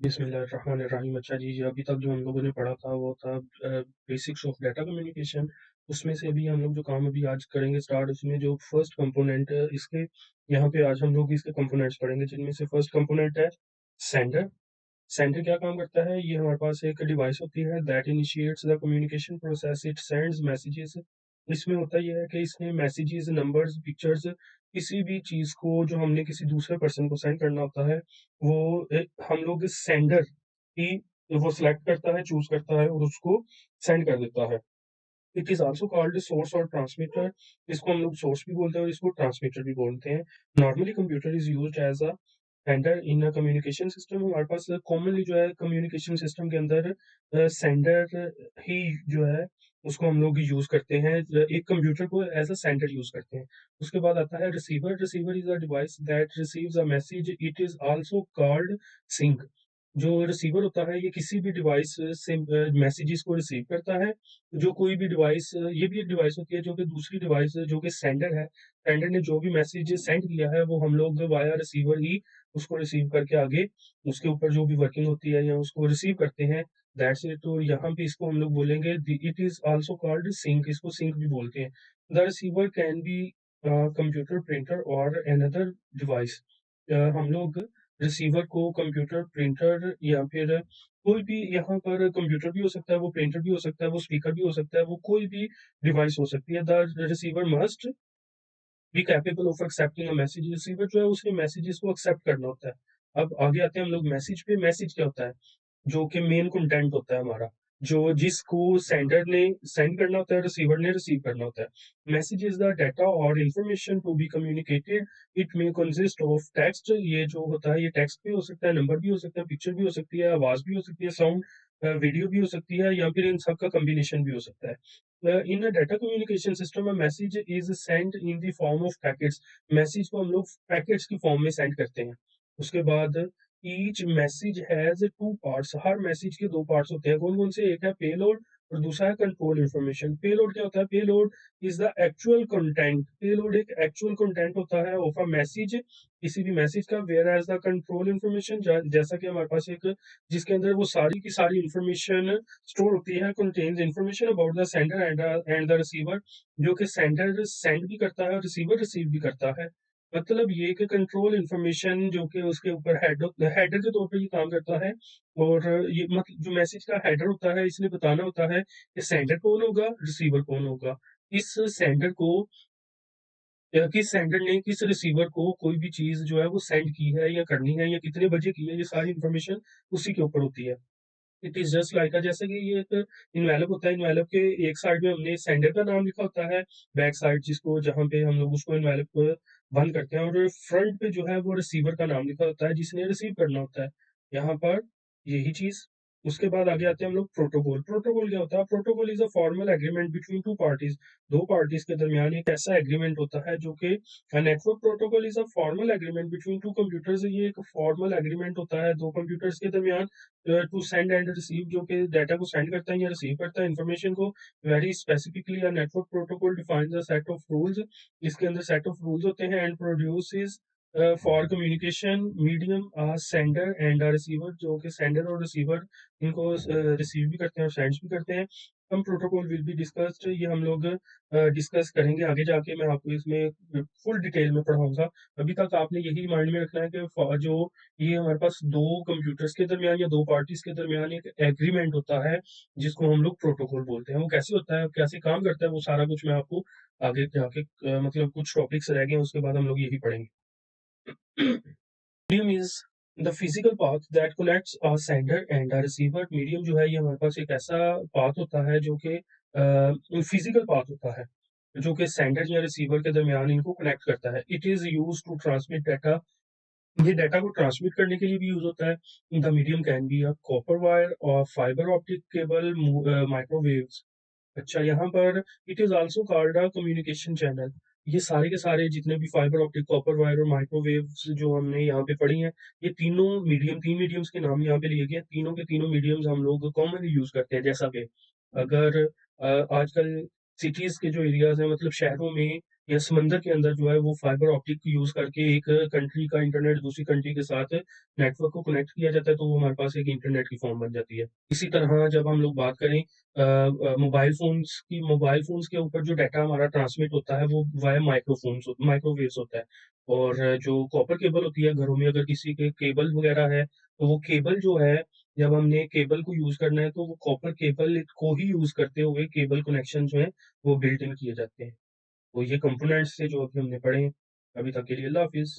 बिस्मिल्लाहिर्रहमानिर्रहीम। अच्छा जी, अभी तक जो हम लोगों ने पढ़ा था वो था बेसिक्स ऑफ डाटा कम्युनिकेशन। उसमें से अभी हम लोग जो काम अभी आज करेंगे स्टार्ट, उसमें जो फर्स्ट कंपोनेंट इसके यहाँ पे आज हम लोग इसके कंपोनेंट्स पढ़ेंगे, जिनमें से फर्स्ट कंपोनेंट है सेंडर। सेंडर क्या काम करता है? ये हमारे पास एक डिवाइस होती है that initiates the communication process, it sends messages. इसमें होता ये है कि इसने मैसेजेस, नंबर्स, पिक्चर्स, किसी भी चीज को जो हमने किसी दूसरे पर्सन को सेंड करना होता है, वो हम लोग सेंडर ही वो सिलेक्ट करता है, चूज करता है और उसको सेंड कर देता है। It is also called source और ट्रांसमीटर। इसको हम लोग सोर्स भी बोलते हैं और इसको ट्रांसमीटर भी बोलते हैं। Normally computer is used as a sender in a communication system. हमारे पास कॉमनली जो है कम्युनिकेशन सिस्टम के अंदर सेंडर ही जो है उसको हम लोग यूज करते हैं। एक कंप्यूटर को एज अ सेंडर यूज करते हैं। उसके बाद आता है receiver. Receiver is a device that receives a message, it is also called sink. जो रिसीवर होता है ये किसी भी डिवाइस से मैसेजेस को रिसीव करता है। जो कोई भी डिवाइस, ये भी एक डिवाइस होती है जो कि दूसरी डिवाइस जो कि सेंडर है, सेंडर ने जो भी मैसेज सेंड किया है वो हम लोग वाया रिसीवर ही उसको रिसीव करके आगे उसके ऊपर जो भी वर्किंग होती है या उसको रिसीव करते हैं। That's it. तो यहाँ पे इसको हम लोग बोलेंगे it is also called sink. इसको सिंक भी बोलते हैं। The receiver can be computer, printer और अनदर डिवाइस। हम लोग रिसीवर को कंप्यूटर, प्रिंटर या फिर कोई भी, यहाँ पर कंप्यूटर भी हो सकता है, वो प्रिंटर भी हो सकता है, वो स्पीकर भी हो सकता है, वो कोई भी डिवाइस हो सकती है। The receiver must be capable of accepting a message. Receiver जो है उसके मैसेजेस को एक्सेप्ट करना होता है। अब आगे आते हैं हम लोग मैसेज पे। मैसेज क्या होता है? जो कि मेन कंटेंट होता है हमारा, जो जिसको सेंडर ने सेंड करना होता है, रिसीवर ने रिसीव करना होता है। मैसेज इज द डाटा और information to be communicated. It may consist of text. ये जो होता है ये टेक्स्ट भी हो सकता है, नंबर भी हो सकता है, पिक्चर भी हो सकती है, आवाज भी हो सकती है, साउंड वीडियो भी हो सकती है, या फिर इन सब का कम्बिनेशन भी हो सकता है। In a data communication system a message is send in the form of packets. Message को हम लोग पैकेट्स की फॉर्म में सेंड करते हैं। उसके बाद each message has two parts. Her message के दो पार्ट्स होते हैं। कौन कौन से? एक है पेलोड और दूसरा है कंट्रोल इन्फॉर्मेशन। पेलोड क्या होता है? Payload is the actual content. Payload एक एक्चुअल कंटेंट होता है ऑफ अ मैसेज, किसी भी मैसेज का। Whereas the control information, जैसा कि हमारे पास एक जिसके अंदर वो सारी की सारी इंफॉर्मेशन स्टोर होती है, contains information about the sender and the receiver. जो कि सेंडर सेंड भी करता है और रिसीवर रिसीव भी करता है। मतलब ये कि कंट्रोल इन्फॉर्मेशन जो कि उसके ऊपर हेडर के तौर पे ये काम करता है। और ये मतलब जो मैसेज का हेडर होता है, इसने बताना होता है कि सेंडर कौन होगा, रिसीवर कौन होगा। इस सेंडर को किस सेंडर ने किस रिसीवर को कोई भी चीज जो है वो सेंड की है या करनी है या कितने बजे की है, ये सारी इन्फॉर्मेशन उसी के ऊपर होती है। इट इज जस्ट लाइक जैसे कि ये एक इन्वेलप होता है। इन्वेलप के एक साइड में हमने सेंडर का नाम लिखा होता है, बैक साइड जिसको जहाँ पे हम लोग उसको इन्वेलप बंद करते हैं, और फ्रंट पे जो है वो रिसीवर का नाम लिखा होता है जिसने रिसीव करना होता है। यहाँ पर यही चीज। उसके बाद आगे आते हैं हम लोग प्रोटोकॉल। प्रोटोकॉल क्या होता है? Protocol is a formal agreement between two parties. दो पार्टीज के दरमियान एक ऐसा एग्रीमेंट होता है जो कि network protocol is a formal agreement between two computers. ये एक फॉर्मल एग्रीमेंट होता है दो कंप्यूटर्स के दरमियान टू सेंड एंड रिसीव, जो कि डाटा को सेंड करता है या रिसीव करता है इंफॉर्मेशन को। Very specifically a network protocol defines a set of rules. इसके अंदर सेट ऑफ रूल्स होते हैं and produces for communication medium sender and receiver. जो कि सेंडर और रिसीवर इनको रिसीव भी करते हैं और सेंड भी करते हैं। हम प्रोटोकॉल विल बी डिस्कस्ड, ये हम लोग डिस्कस करेंगे आगे जाके। मैं आपको इसमें फुल डिटेल में पढ़ाऊंगा। अभी तक आपने यही माइंड में रखना है कि जो ये हमारे पास दो कंप्यूटर्स के दरमियान या दो पार्टीज के दरमियान एक एग्रीमेंट होता है जिसको हम लोग प्रोटोकॉल बोलते हैं। वो कैसे होता है, कैसे काम करता है, वो सारा कुछ मैं आपको आगे जाके मतलब कुछ टॉपिक्स रह गए हैं, उसके बाद हम लोग यही पढ़ेंगे। Medium is the physical path that connects a sender and a receiver. Medium जो है ये हमारे पास एक ऐसा पाथ होता है जो कि फिजिकल पाथ होता है, जो कि सेंडर या रिसीवर के दरमियान इनको कनेक्ट करता है। It is use to transmit data. ये डाटा को ट्रांसमिट करने के लिए भी यूज होता है। The medium can be a copper wire और फाइबर ऑप्टिक केबल, माइक्रोवेव्स। अच्छा, यहाँ पर it is also called a communication channel. ये सारे के सारे जितने भी फाइबर ऑप्टिक, कॉपर वायर और माइक्रोवेव्स जो हमने यहाँ पे पढ़ी हैं, ये तीनों मीडियम, तीन मीडियम्स के नाम यहाँ पे लिए गए हैं। तीनों के तीनों मीडियम्स हम लोग कॉमनली यूज करते हैं। जैसा कि अगर आजकल सिटीज के जो एरियाज हैं, मतलब शहरों में या समंदर के अंदर जो है वो फाइबर ऑप्टिक यूज़ करके एक कंट्री का इंटरनेट दूसरी कंट्री के साथ नेटवर्क को कनेक्ट किया जाता है, तो वो हमारे पास एक इंटरनेट की फॉर्म बन जाती है। इसी तरह जब हम लोग बात करें मोबाइल फ़ोन्स के ऊपर जो डाटा हमारा ट्रांसमिट होता है वो वाया माइक्रोवेव्स होता है। और जो कॉपर केबल होती है, घरों में अगर किसी के केबल वगैरह है, तो वो केबल जो है, जब हमने केबल को यूज़ करना है तो वो कॉपर केबल को ही यूज़ करते हुए केबल कनेक्शन जो है, वो बिल्ट इन किए जाते हैं। तो ये कंपोनेंट्स थे जो अभी हमने पढ़े हैं। अभी तक के लिए अल्लाह हाफ़िज़।